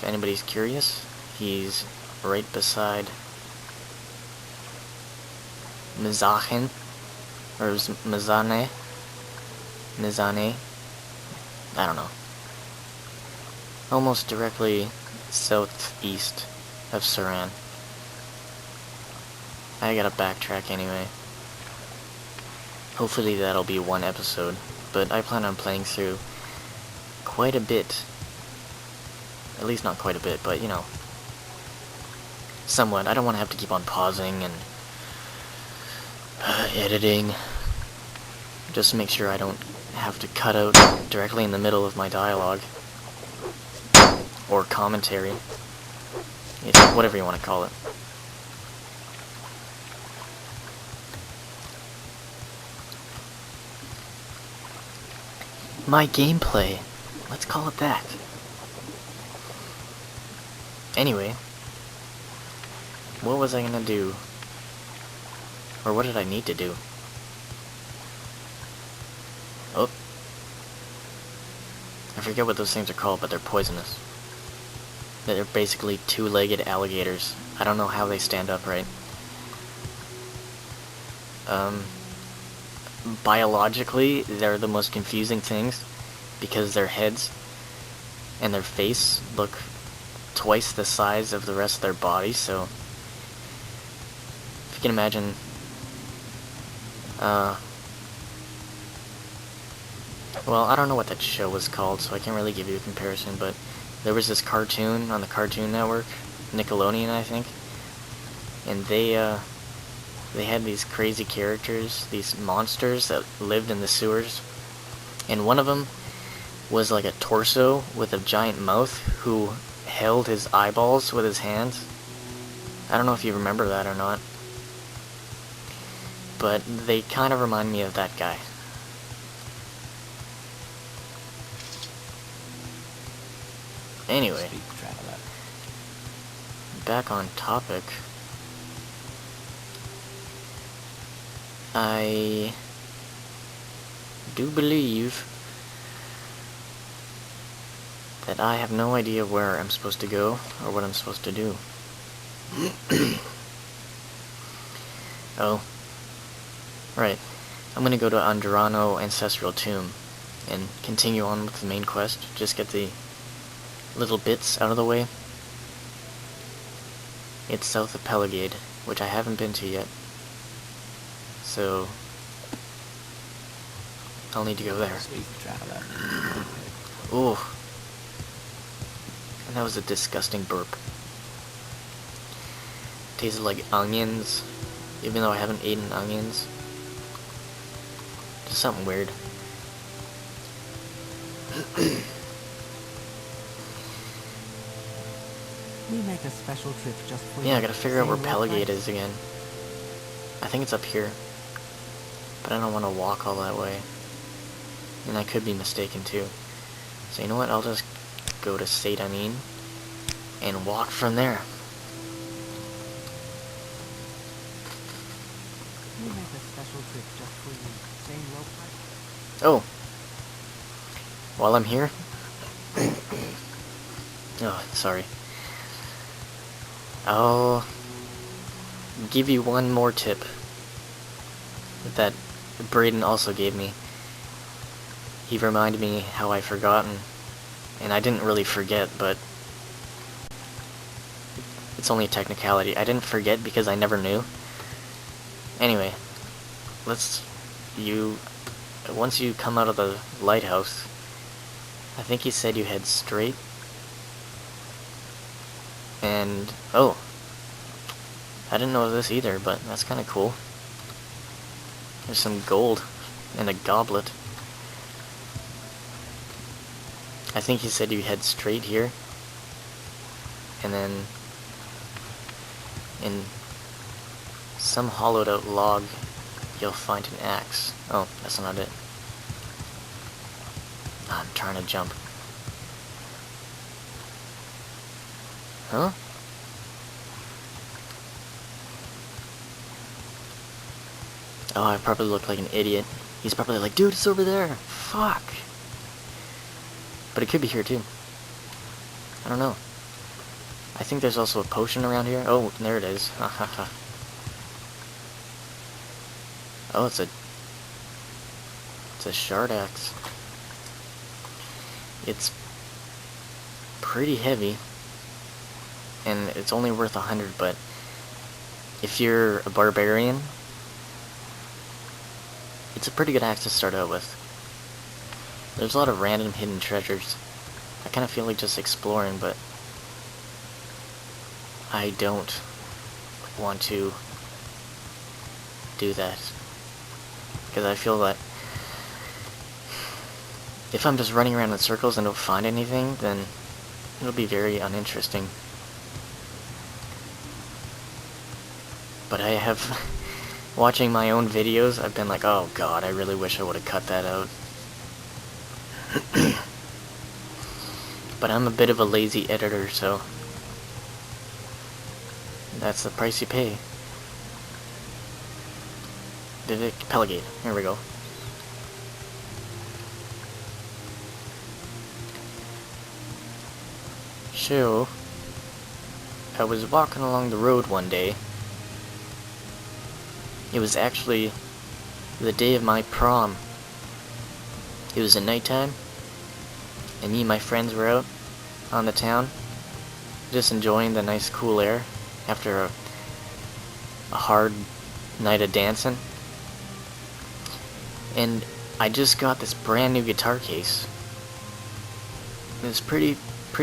if anybody's curious. He's right beside Mizachin, or Mizane, I don't know. Almost directly southeast of Saran. I gotta backtrack anyway. Hopefully that'll be one episode, but I plan on playing through quite a bit. At least not quite a bit, but you know, somewhat. I don't want to have to keep on pausing and editing, just to make sure I don't have to cut out directly in the middle of my dialogue or commentary. It's whatever you want to call it. My gameplay. Let's call it that. Anyway, what was I gonna do? Or what did I need to do? Oh. I forget what those things are called, but they're poisonous. They're basically two-legged alligators. I don't know how they stand upright. Biologically, they're the most confusing things because their heads and their face look twice the size of the rest of their body, so if you can imagine, well, I don't know what that show was called, so I can't really give you a comparison, but there was this cartoon on the Cartoon Network, Nickelodeon, I think, and they had these crazy characters, these monsters that lived in the sewers, and one of them was like a torso with a giant mouth who held his eyeballs with his hands. I don't know if you remember that or not, but they kind of remind me of that guy. Anyway, back on topic. I do believe that I have no idea where I'm supposed to go or what I'm supposed to do. Oh. Right. I'm gonna go to Andrano Ancestral Tomb and continue on with the main quest. Just get the little bits out of the way. It's south of Pelagade, which I haven't been to yet. So I'll need to go there. Ooh. And that was a disgusting burp. Tasted like onions, even though I haven't eaten onions. Just something weird. We make a special trip just for Yeah, I gotta figure out where Pelagade is again. I think it's up here. But I don't want to walk all that way. And I could be mistaken too. So you know what, I'll just go to Saint Anin and walk from there. We make a special trip just for you. Same low price. Oh. While I'm here. Oh, sorry. I'll give you one more tip that Braden also gave me. He reminded me how I forgotten, and I didn't really forget, but it's only a technicality. I didn't forget because I never knew. Anyway, once you come out of the lighthouse, I think he said you head straight. And, oh, I didn't know this either, but that's kind of cool. There's some gold in a goblet. I think he said you head straight here, and then in some hollowed out log you'll find an axe. Oh, that's not it. I'm trying to jump. Huh? Oh, I probably look like an idiot. He's probably like, dude, it's over there. Fuck. But it could be here too. I don't know. I think there's also a potion around here. Oh, there it is. Ha ha ha. Oh, it's a shard axe. It's pretty heavy, and it's only worth 100, but if you're a barbarian, it's a pretty good axe to start out with. There's a lot of random hidden treasures. I kind of feel like just exploring, but I don't want to do that, because I feel that if I'm just running around in circles and don't find anything, then it'll be very uninteresting. But I have, watching my own videos, I've been like, oh god, I really wish I would have cut that out. But I'm a bit of a lazy editor, so that's the price you pay. Vivic Pelagate, here we go. So, I was walking along the road one day. It was actually the day of my prom. It was at nighttime, and me and my friends were out on the town, just enjoying the nice cool air after a hard night of dancing. And I just got this brand new guitar case. It was pretty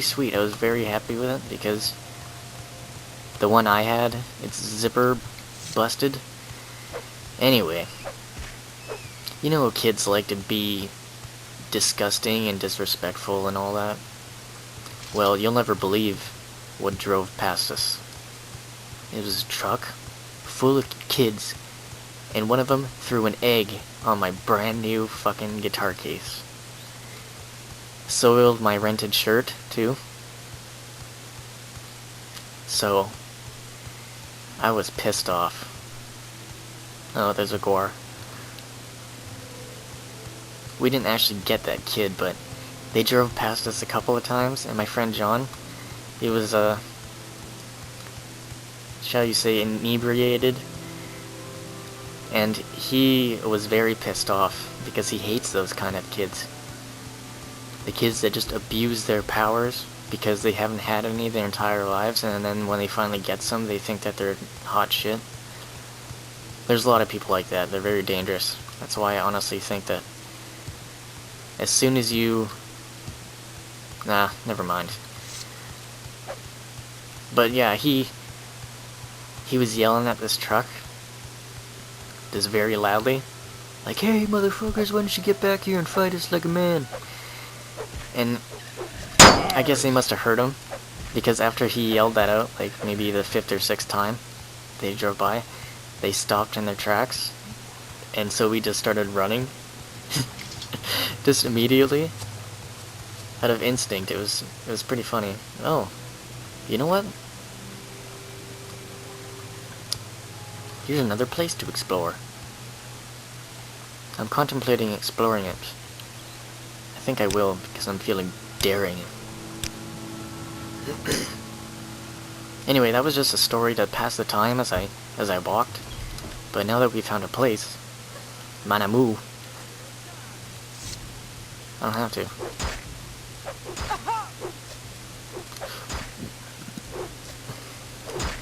sweet. I was very happy with it because the one I had, its zipper busted. Anyway, you know how kids like to be disgusting and disrespectful and all that? Well, you'll never believe what drove past us. It was a truck full of kids, and one of them threw an egg on my brand new fucking guitar case. Soiled my rented shirt, too. So, I was pissed off. Oh, there's a gore. We didn't actually get that kid, but they drove past us a couple of times, and my friend John, he was, shall you say, inebriated, and he was very pissed off, because he hates those kind of kids. The kids that just abuse their powers, because they haven't had any their entire lives, and then when they finally get some, they think that they're hot shit. There's a lot of people like that. They're very dangerous. That's why I honestly think that as soon as you... Nah, never mind. But yeah, he was yelling at this truck just very loudly. Like, hey motherfuckers, why don't you get back here and fight us like a man? And I guess they must have heard him, because after he yelled that out, like maybe the 5th or 6th time they drove by, they stopped in their tracks, and so we just started running. Just immediately, out of instinct. It was pretty funny. Oh, you know what? Here's another place to explore. I'm contemplating exploring it. I think I will, because I'm feeling daring. Anyway, that was just a story to pass the time as I walked. But now that we found a place, Manamu, I don't have to.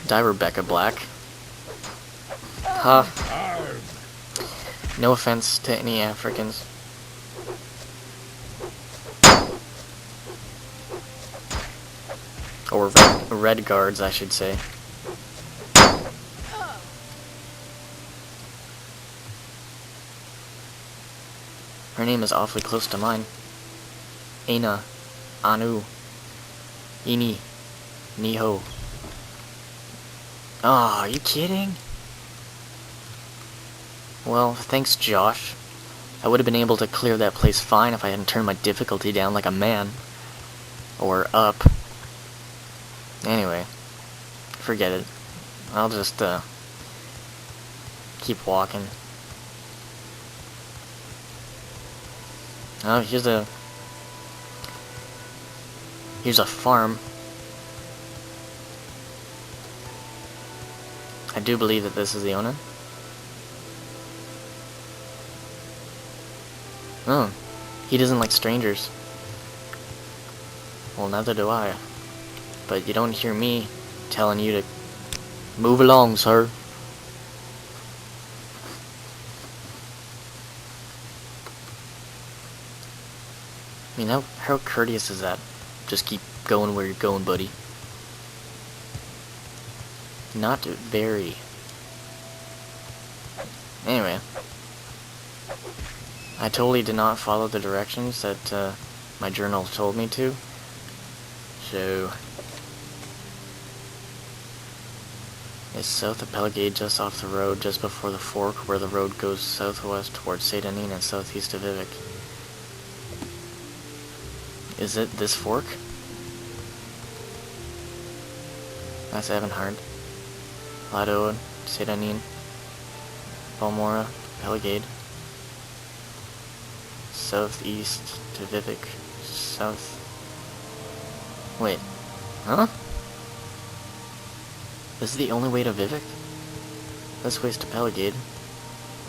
Die, Rebecca Black. Huh. No offense to any Africans. Or red guards, I should say. Her name is awfully close to mine. Aina, Anu, Ini, Niho. Oh, are you kidding? Well, thanks, Josh. I would have been able to clear that place fine if I hadn't turned my difficulty down like a man. Or up. Anyway, forget it. I'll just, keep walking. Oh, here's a farm. I do believe that this is the Onan. Oh, he doesn't like strangers. Well, neither do I. But you don't hear me telling you to move along, sir. I mean, how courteous is that? Just keep going where you're going, buddy. Not very. Anyway. I totally did not follow the directions that my journal told me to. So... It's south of Pelagade, just off the road, just before the fork, where the road goes southwest towards Saint Denis and southeast of Vivek. Is it this fork? That's Evanhard. Lado, Saint Denis, Balmora, Pelagade. Southeast to Vivek. South... Wait. Huh? This is the only way to Vivek? This way's to Pelagade.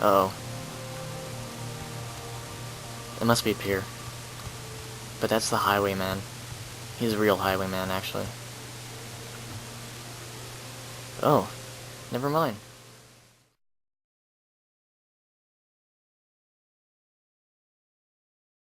Uh-oh. It must be a pier. But that's the highwayman. He's a real highwayman, actually. Oh. Never mind.